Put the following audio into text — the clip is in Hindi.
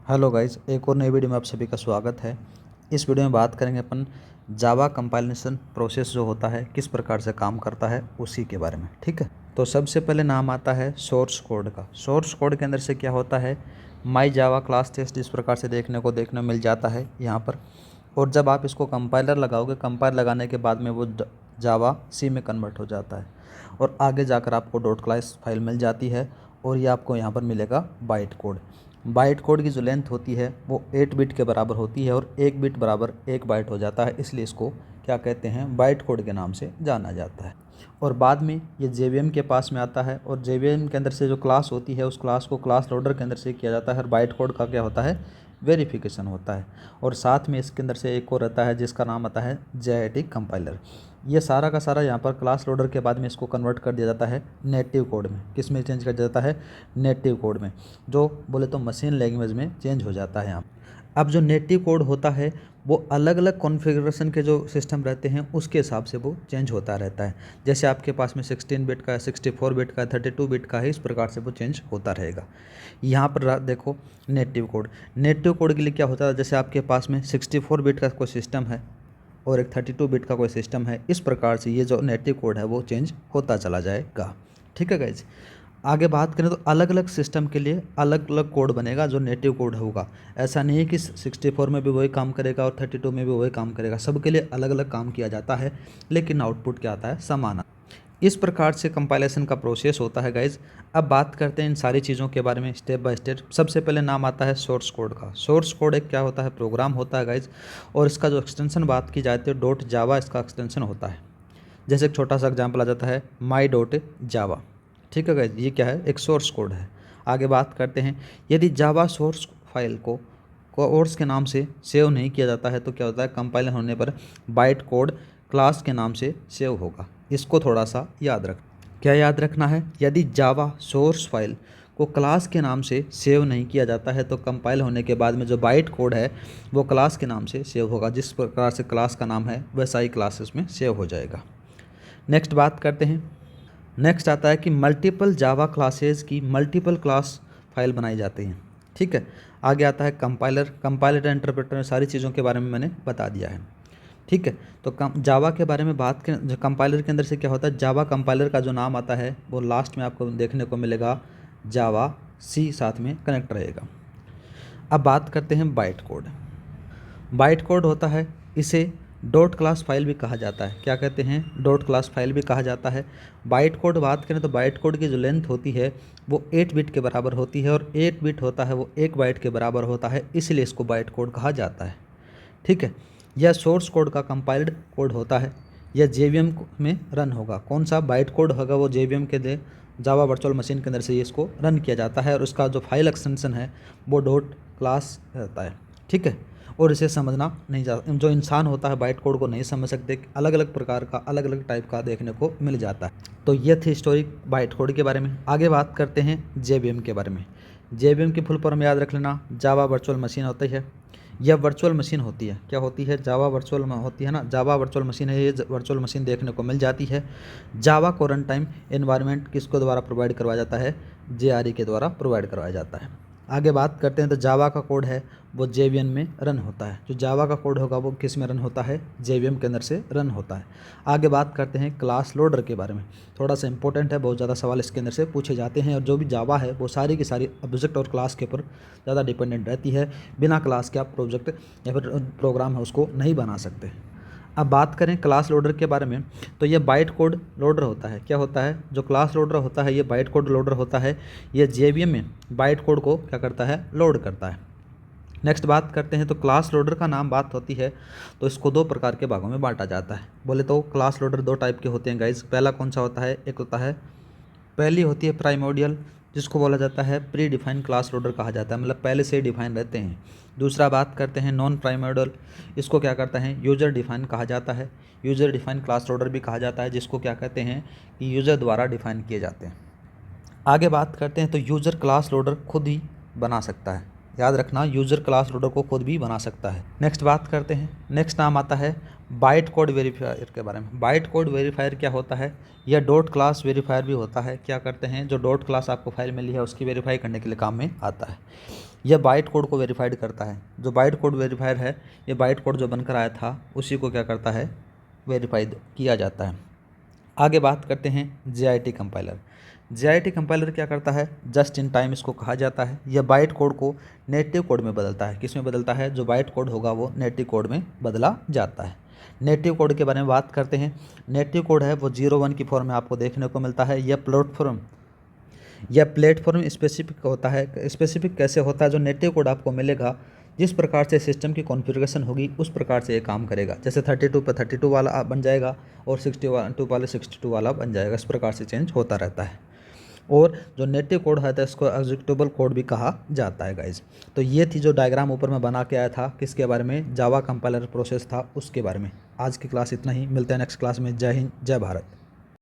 हेलो गाइस, एक और नई वीडियो में आप सभी का स्वागत है। इस वीडियो में बात करेंगे अपन जावा कंपाइलेशन प्रोसेस जो होता है किस प्रकार से काम करता है उसी के बारे में। ठीक है, तो सबसे पहले नाम आता है सोर्स कोड का। सोर्स कोड के अंदर से क्या होता है, माई जावा क्लास टेस्ट इस प्रकार से देखने मिल जाता है यहाँ पर। और जब आप इसको कंपाइलर लगाओगे, कंपाइलर लगाने के बाद में वो जावा सी में कन्वर्ट हो जाता है और आगे जाकर आपको डॉट क्लास फाइल मिल जाती है और ये आपको यहाँ पर मिलेगा बाइट कोड। बाइट कोड की जो लेंथ होती है वो 8 बिट के बराबर होती है और 1 बिट बराबर 1 बाइट हो जाता है, इसलिए इसको क्या कहते हैं, बाइट कोड के नाम से जाना जाता है। और बाद में ये JVM के पास में आता है और JVM के अंदर से जो क्लास होती है उस क्लास को क्लास लोडर के अंदर से किया जाता है और बाइट कोड का क्या होता है, वेरिफिकेशन होता है। और साथ में इसके अंदर से एक और रहता है जिसका नाम आता है JIT कंपाइलर। ये सारा का सारा यहाँ पर क्लास लोडर के बाद में इसको कन्वर्ट कर दिया जाता है नेटिव कोड में। किस में चेंज कर दिया जाता है, नेटिव कोड में, जो बोले तो मशीन लैंग्वेज में चेंज हो जाता है यहाँ। अब जो नेटिव कोड होता है वो अलग अलग कॉन्फ़िगरेशन के जो सिस्टम रहते हैं उसके हिसाब से वो चेंज होता रहता है। जैसे आपके पास में 16 बिट का है, 64 बिट का है, 32 बिट का है, इस प्रकार से वो चेंज होता रहेगा। यहाँ पर देखो नेटिव कोड, नेटिव कोड के लिए क्या होता है, जैसे आपके पास में 64 बिट का कोई सिस्टम है और एक 32 बिट का कोई सिस्टम है, इस प्रकार से ये जो नेटिव कोड है वो चेंज होता चला जाएगा। ठीक है गाइज, आगे बात करें तो अलग अलग सिस्टम के लिए अलग अलग कोड बनेगा जो नेटिव कोड होगा। ऐसा नहीं है कि 64 में भी वही काम करेगा और 32 में भी वही काम करेगा, सबके लिए अलग अलग काम किया जाता है लेकिन आउटपुट क्या आता है, समान। इस प्रकार से कंपाइलेशन का प्रोसेस होता है गाइज। अब बात करते हैं इन सारी चीज़ों के बारे में स्टेप बाय स्टेप। सबसे पहले नाम आता है सोर्स कोड का। सोर्स कोड एक क्या होता है, प्रोग्राम होता है गाइज, और इसका जो एक्सटेंशन बात की जाती है डॉट जावा इसका एक्सटेंशन होता है। जैसे एक छोटा सा एग्जाम्पल आ जाता है माई डॉट जावा। ठीक है गाइज, ये क्या है, एक सोर्स कोड है। आगे बात करते हैं, यदि जावा सोर्स फाइल को कोर्स के नाम से सेव नहीं किया जाता है तो क्या होता है, कंपाइल होने पर बाइट कोड क्लास के नाम से सेव होगा। इसको थोड़ा सा याद रख, क्या याद रखना है, यदि जावा सोर्स फाइल को क्लास के नाम से सेव नहीं किया जाता है तो कंपाइल होने के बाद में जो बाइट कोड है वो क्लास के नाम से सेव होगा। जिस प्रकार से क्लास का नाम है वैसा ही क्लास इसमें सेव हो जाएगा। नेक्स्ट बात करते हैं, नेक्स्ट आता है कि मल्टीपल जावा क्लासेज की मल्टीपल क्लास फाइल बनाई जाती हैं। ठीक है, आगे आता है कंपाइलर। कंपाइलर इंटरप्रेटर, सारी चीज़ों के बारे में मैंने बता दिया है। ठीक है, तो जावा के बारे में बात करें, जो कंपाइलर के अंदर से क्या होता है, जावा कंपाइलर का जो नाम आता है वो लास्ट में आपको देखने को मिलेगा जावा सी, साथ में कनेक्ट रहेगा। अब बात करते हैं बाइट कोड। बाइट कोड होता है, इसे डॉट क्लास फाइल भी कहा जाता है। क्या कहते हैं, डॉट क्लास फाइल भी कहा जाता है। बाइट कोड बात करें तो बाइट कोड की जो लेंथ होती है वो 8 बिट के बराबर होती है और 8 बिट होता है वो 1 बाइट के बराबर होता है, इसलिए इसको बाइट कोड कहा जाता है। ठीक है, यह सोर्स कोड का कंपाइल्ड कोड होता है। यह JVM में रन होगा। कौन सा बाइट कोड होगा, वो JVM के लिए जावा वर्चुअल मशीन के अंदर से इसको रन किया जाता है और उसका जो फाइल एक्सटेंशन है वो डॉट क्लास रहता है। ठीक है, और इसे समझना नहीं जा, जो इंसान होता है बाइट कोड को नहीं समझ सकते, अलग अलग प्रकार का अलग अलग टाइप का देखने को मिल जाता है। तो ये थी स्टोरी बाइट कोड के बारे में। आगे बात करते हैं JVM के बारे में। JVM की फुल फॉर्म याद रख लेना, जावा वर्चुअल मशीन होती है। यह वर्चुअल मशीन होती है, क्या होती है, जावा वर्चुअल होती है ना, जावा वर्चुअल मशीन है। ये वर्चुअल मशीन देखने को मिल जाती है। जावा को रन टाइम एनवायरनमेंट किसको द्वारा प्रोवाइड करवाया जाता है, JRE के द्वारा प्रोवाइड करवाया जाता है। आगे बात करते हैं तो जावा का कोड है वो JVM में रन होता है। जो जावा का कोड होगा वो किस में रन होता है, JVM के अंदर से रन होता है। आगे बात करते हैं क्लास लोडर के बारे में। थोड़ा सा इंपॉर्टेंट है, बहुत ज़्यादा सवाल इसके अंदर से पूछे जाते हैं और जो भी जावा है वो सारी की सारी ऑब्जेक्ट और क्लास के ऊपर ज़्यादा डिपेंडेंट रहती है। बिना क्लास के आप प्रोजेक्ट या फिर प्रोग्राम है उसको नहीं बना सकते। अब बात करें क्लास लोडर के बारे में तो ये बाइट कोड लोडर होता है। क्या होता है, जो क्लास लोडर होता है ये बाइट कोड लोडर होता है। ये JVM में बाइट कोड को क्या करता है, लोड करता है। नेक्स्ट बात करते हैं तो क्लास लोडर का नाम बात होती है तो इसको 2 प्रकार के भागों में बांटा जाता है। बोले तो क्लास लोडर 2 टाइप के होते हैं गाइज। पहला कौन सा होता है, एक होता है, पहली होती है प्राइमोडियल, जिसको बोला जाता है प्री डिफाइन क्लास लोडर कहा जाता है, मतलब पहले से ही डिफाइन रहते हैं। दूसरा बात करते हैं नॉन प्राइमोडियल, इसको क्या करता है, यूज़र डिफाइन कहा जाता है। यूज़र डिफाइन क्लास लोडर भी कहा जाता है, जिसको क्या कहते हैं कि यूज़र द्वारा डिफाइन किए जाते हैं। आगे बात करते हैं तो यूज़र क्लास लोडर खुद ही बना सकता है। याद रखना, यूज़र क्लास लोडर को खुद भी बना सकता है। नेक्स्ट बात करते हैं, नेक्स्ट नाम आता है बाइट कोड वेरीफायर के बारे में। बाइट कोड वेरीफायर क्या होता है, यह डॉट क्लास वेरीफायर भी होता है। क्या करते हैं, जो डॉट क्लास आपको फाइल मिली है उसकी वेरीफाई करने के लिए काम में आता है। यह बाइट कोड को वेरीफाइड करता है। जो बाइट कोड वेरीफायर है, ये बाइट कोड जो बनकर आया था उसी को क्या करता है, वेरीफाइड किया जाता है। आगे बात करते हैं JIT कंपाइलर। JIT कंपाइलर क्या करता है, जस्ट इन टाइम इसको कहा जाता है। यह बाइट कोड को नेटिव कोड में बदलता है। किस में बदलता है, जो बाइट कोड होगा वो नेटिव कोड में बदला जाता है। नेटिव कोड के बारे में बात करते हैं। नेटिव कोड है वो 01 की फॉर्म में आपको देखने को मिलता है। यह प्लेटफॉर्म स्पेसिफिक होता है। स्पेसिफिक कैसे होता है, जो नेटिव कोड आपको मिलेगा जिस प्रकार से सिस्टम की कॉन्फ़िगरेशन होगी उस प्रकार से ये काम करेगा। जैसे 32 पे 32 वाला बन जाएगा और 62 वाले 62 वाला बन जाएगा। इस प्रकार से चेंज होता रहता है। और जो नेटिव कोड है तो इसको एग्जीक्यूटेबल कोड भी कहा जाता है गाइज। तो ये थी जो डायग्राम ऊपर मैं बना के आया था, किसके बारे में, जावा कंपाइलर प्रोसेस था उसके बारे में। आज की क्लास इतना ही, मिलते हैं नेक्स्ट क्लास में। जय हिंद, जय भारत।